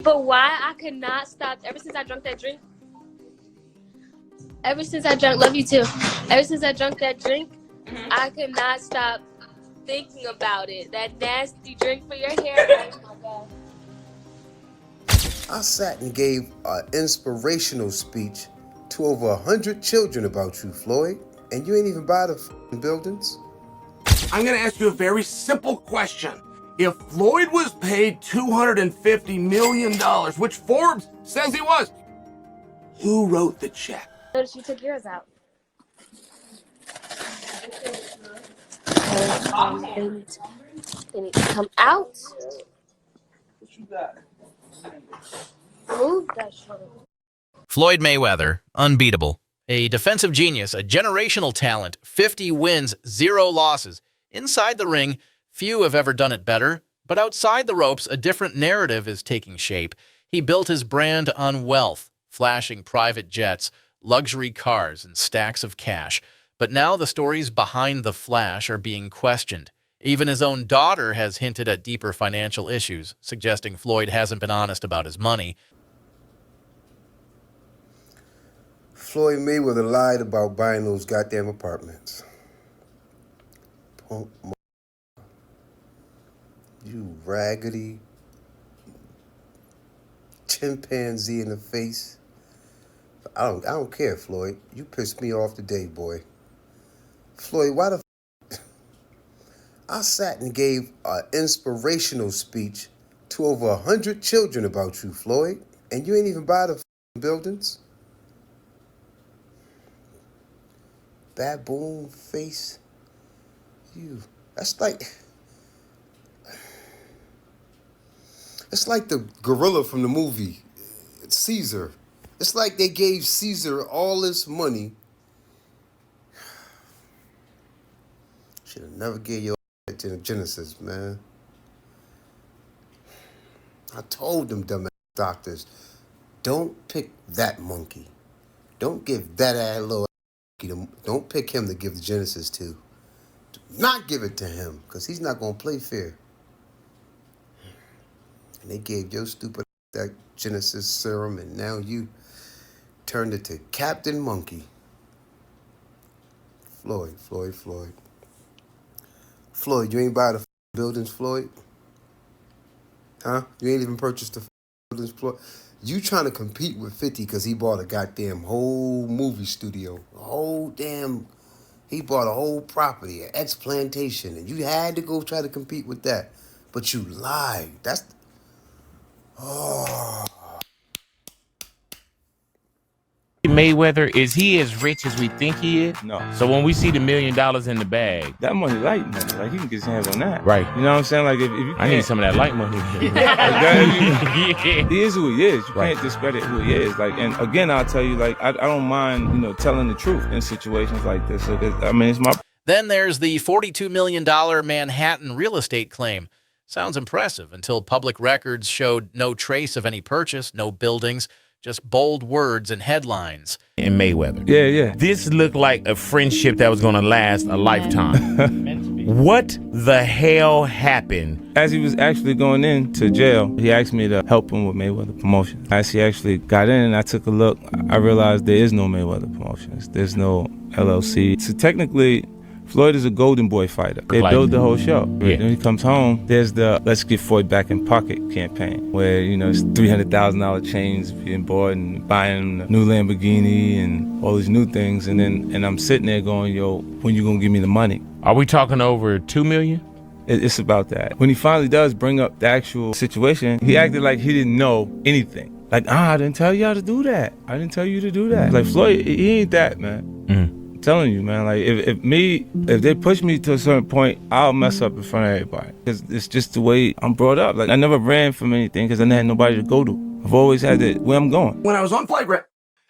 But why I could not stop ever since I drank that drink? Ever since I drank, love you too. Ever since I drank that drink, I could not stop thinking about it. That nasty drink for your hair. Oh my God. I sat and gave an inspirational speech to over 100 children about you, Floyd, and you ain't even buy the buildings. I'm gonna ask you a very simple question. If Floyd was paid $250 million, which Forbes says he was, who wrote the check? Notice you took yours out. They need to come out. What you got? Move that shit. Floyd Mayweather, unbeatable. A defensive genius, a generational talent, 50 wins, 0 losses. Inside the ring, few have ever done it better, but outside the ropes, a different narrative is taking shape. He built his brand on wealth, flashing private jets, luxury cars, and stacks of cash. But now the stories behind the flash are being questioned. Even his own daughter has hinted at deeper financial issues, suggesting Floyd hasn't been honest about his money. Floyd Mayweather lied about buying those goddamn apartments. Punk. You raggedy chimpanzee in the face. I don't care, Floyd. You pissed me off today, boy. Floyd, why the I sat and gave an inspirational speech to over 100 children about you, Floyd, and you ain't even buy the buildings. Baboon face. You. That's like. It's like the gorilla from the movie Caesar. It's like they gave Caesar all this money. Should have never gave your to the Genesis, man. I told them dumb doctors, don't pick that monkey. Don't give that ass little monkey. Don't pick him to give the Genesis to. Do not give it to him, because he's not going to play fair. And they gave your stupid that Genesis serum, and now you turned it to Captain Monkey. Floyd. Floyd, you ain't buy the buildings, Floyd? Huh? You ain't even purchased the buildings, Floyd? You trying to compete with 50 because he bought a goddamn whole movie studio. He bought a whole property, an ex-plantation, and you had to go try to compete with that. But you lied. Mayweather, is he as rich as we think he is? No. So when we see the $1 million in the bag, That money light money. Like, he can get his hands on that. right? You know what I'm saying? Like, if you can't. I need some of that light money. Yeah. He is who he is. You Right. can't discredit who he is. Like, and again, I'll tell you, like, I don't mind, telling the truth in situations like this. So, it's my. Then there's the $42 million Manhattan real estate claim. Sounds impressive until public records showed no trace of any purchase, no buildings, just bold words and headlines. In Mayweather. Yeah. This looked like a friendship that was going to last a lifetime. What the hell happened? As he was actually going into jail, he asked me to help him with Mayweather Promotions. As he actually got in and I took a look, I realized there is no Mayweather Promotions. There's no LLC. So technically, Floyd is a golden boy fighter. They build the whole show. Yeah. When he comes home, there's the Let's Get Floyd Back in Pocket campaign, where, it's $300,000 chains being bought and buying a new Lamborghini and all these new things. And I'm sitting there going, yo, when you gonna give me the money? Are we talking over $2 million? It's about that. When he finally does bring up the actual situation, he acted like he didn't know anything. Like, I didn't tell y'all to do that. I didn't tell you to do that. Like, Floyd, he ain't that, man. I'm telling you, man, like, if they push me to a certain point, I'll mess up in front of everybody. Because it's just the way I'm brought up. Like, I never ran from anything because I never had nobody to go to. I've always had where I'm going. When I was on Flagrant,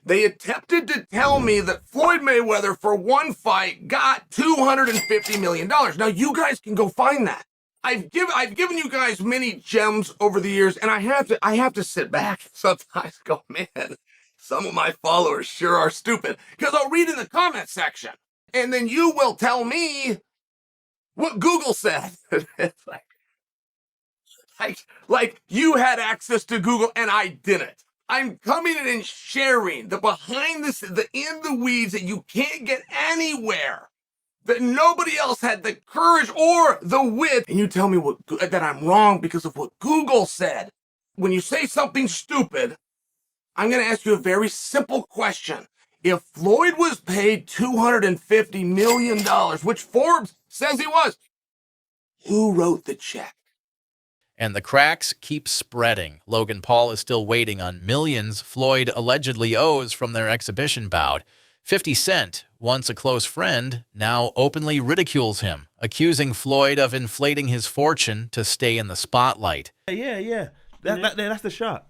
they attempted to tell me that Floyd Mayweather for one fight got $250 million. Now you guys can go find that. I've given you guys many gems over the years, and I have to sit back sometimes and go, man, some of my followers sure are stupid. Because I'll read in the comment section, and then you will tell me what Google said. It's like, Like you had access to Google and I didn't. I'm coming in and sharing the behind the in the weeds that you can't get anywhere. That nobody else had the courage or the wit. And you tell me that I'm wrong because of what Google said. When you say something stupid, I'm going to ask you a very simple question. If Floyd was paid $250 million, which Forbes says he was, who wrote the check? And the cracks keep spreading. Logan Paul is still waiting on millions Floyd allegedly owes from their exhibition bout. 50 Cent, once a close friend, now openly ridicules him, accusing Floyd of inflating his fortune to stay in the spotlight. Yeah. That's the shot.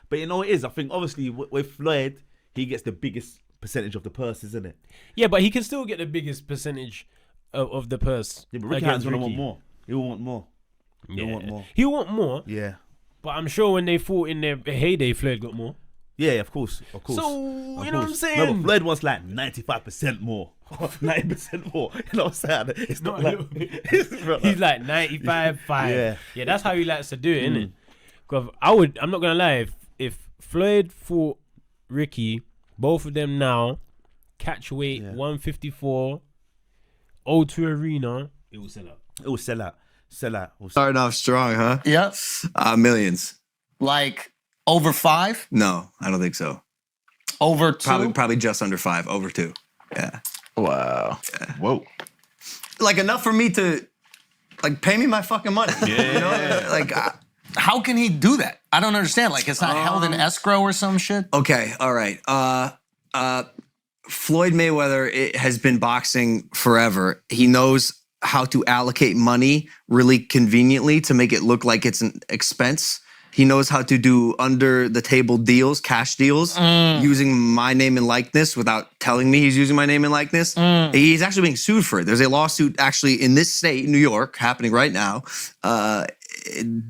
But you know what it is? I think obviously with Floyd, he gets the biggest percentage of the purse, isn't it? Yeah, but he can still get the biggest percentage of the purse. Yeah, but Ricky Hatton's going to want more. He'll want more. He'll want more. He'll want more. Yeah. But I'm sure when they fought in their heyday, Floyd got more. Yeah, of course. So, you know what I'm saying? No, but Floyd wants like 95% more. 90% more. You know what I'm saying? It's not like... He's like 95, 5. Yeah, that's how he likes to do it, isn't it? Because I'm not going to lie, if Floyd fought Ricky, both of them now, catch weight, 154, O2 Arena, it will sell out. It will sell out. Starting off strong, huh? Yep. Millions. Like over 5? No, I don't think so. Over 2? Probably just under 5. Over 2. Yeah. Wow. Yeah. Whoa. Like enough for me to, like, pay me my fucking money. Yeah. You know? Like, how can he do that? I don't understand. Like, it's not held in escrow or some shit? okay, all right. Floyd Mayweather has been boxing forever. He knows how to allocate money really conveniently to make it look like it's an expense. He knows how to do under the table deals, cash deals, using my name and likeness without telling me he's using my name and likeness. He's actually being sued for it. There's a lawsuit actually in this state, New York, happening right now.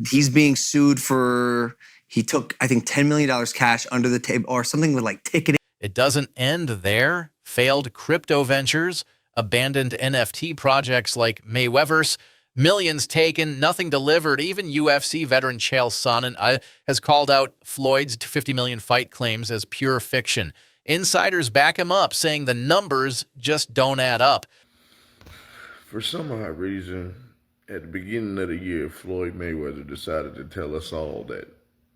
He's being sued for, he took, I think, $10 million cash under the table or something with like ticketing. It doesn't end there. Failed crypto ventures, abandoned NFT projects like Mayweather's, millions taken, nothing delivered. Even UFC veteran Chael Sonnen has called out Floyd's $50 million fight claims as pure fiction. Insiders back him up, saying the numbers just don't add up. For some odd reason, at the beginning of the year, Floyd Mayweather decided to tell us all that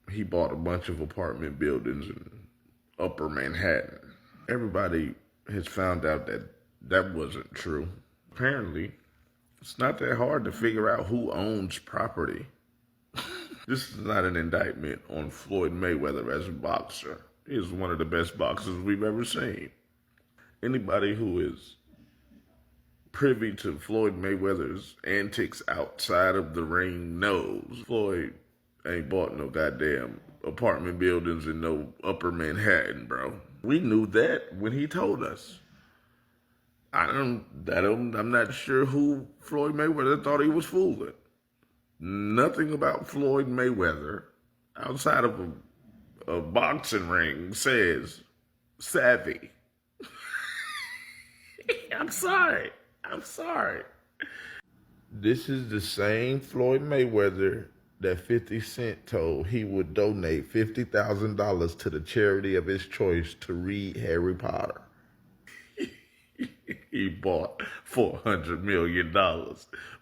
he bought a bunch of apartment buildings in Upper Manhattan. Everybody has found out that that wasn't true. Apparently, it's not that hard to figure out who owns property. This is not an indictment on Floyd Mayweather as a boxer. He is one of the best boxers we've ever seen. Anybody who is privy to Floyd Mayweather's antics outside of the ring knows Floyd ain't bought no goddamn apartment buildings in no Upper Manhattan, bro. We knew that when he told us. I'm not sure who Floyd Mayweather thought he was fooling. Nothing about Floyd Mayweather outside of a boxing ring says savvy. I'm sorry. This is the same Floyd Mayweather that 50 Cent told he would donate $50,000 to the charity of his choice to read Harry Potter. He bought $400 million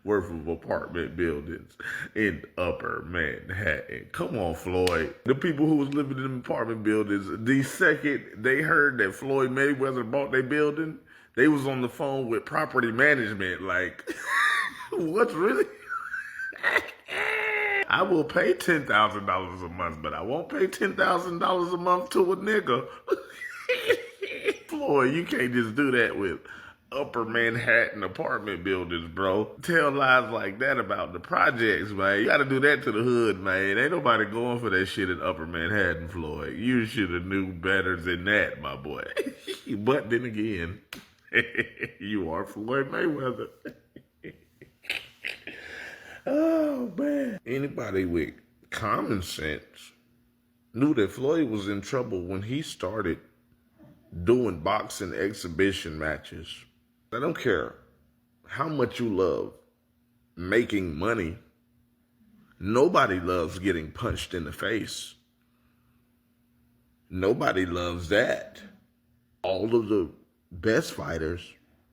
worth of apartment buildings in Upper Manhattan. Come on, Floyd. The people who was living in apartment buildings, the second they heard that Floyd Mayweather bought their building, they was on the phone with property management like, what's really? I will pay $10,000 a month, but I won't pay $10,000 a month to a nigga. Floyd, you can't just do that with Upper Manhattan apartment buildings, bro. Tell lies like that about the projects, man. You gotta do that to the hood, man. Ain't nobody going for that shit in Upper Manhattan, Floyd. You should have knew better than that, my boy. But then again, you are Floyd Mayweather. Oh, man. Anybody with common sense knew that Floyd was in trouble when he started doing boxing exhibition matches. I don't care how much you love making money. Nobody loves getting punched in the face. Nobody loves that. All of the best fighters,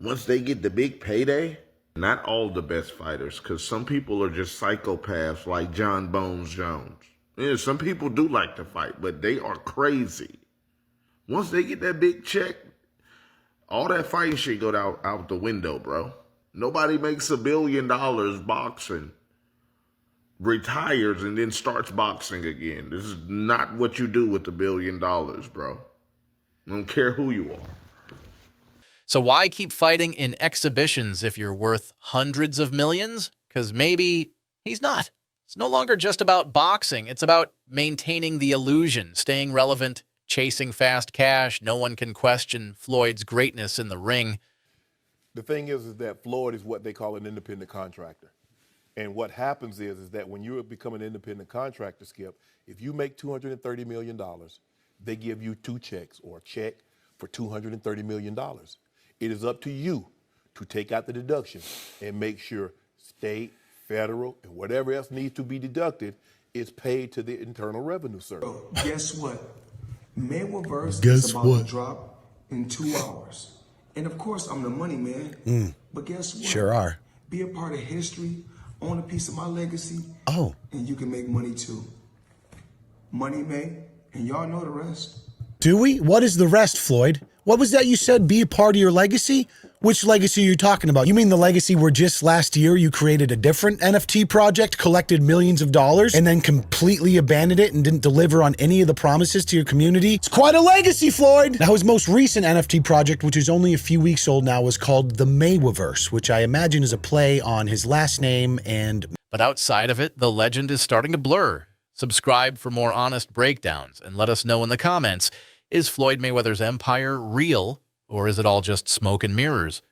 once they get the big payday, not all the best fighters, because some people are just psychopaths like John Bones Jones. Yeah, some people do like to fight, but they are crazy. Once they get that big check, all that fighting shit go out the window, bro. Nobody makes $1 billion boxing, retires, and then starts boxing again. This is not what you do with $1 billion, bro. I don't care who you are. So why keep fighting in exhibitions if you're worth hundreds of millions? Because maybe he's not. It's no longer just about boxing. It's about maintaining the illusion, staying relevant, chasing fast cash. No one can question Floyd's greatness in the ring. The thing is that Floyd is what they call an independent contractor. And what happens is that when you become an independent contractor, Skip, if you make $230 million, they give you 2 checks or a check for $230 million. It is up to you to take out the deduction and make sure state, federal, and whatever else needs to be deducted is paid to the Internal Revenue Service. Guess what? Mayweather is about to drop in 2 hours. And of course, I'm the money man. But guess what? Sure are. Be a part of history, own a piece of my legacy. Oh. And you can make money too. Money made, and y'all know the rest. Do we? What is the rest, Floyd? What was that you said, be a part of your legacy? Which legacy are you talking about? You mean the legacy where just last year you created a different NFT project, collected millions of dollars, and then completely abandoned it and didn't deliver on any of the promises to your community? It's quite a legacy, Floyd! Now, his most recent NFT project, which is only a few weeks old now, is called the Mayweatherverse, which I imagine is a play on his last name and... But outside of it, the legend is starting to blur. Subscribe for more honest breakdowns and let us know in the comments, is Floyd Mayweather's empire real, or is it all just smoke and mirrors?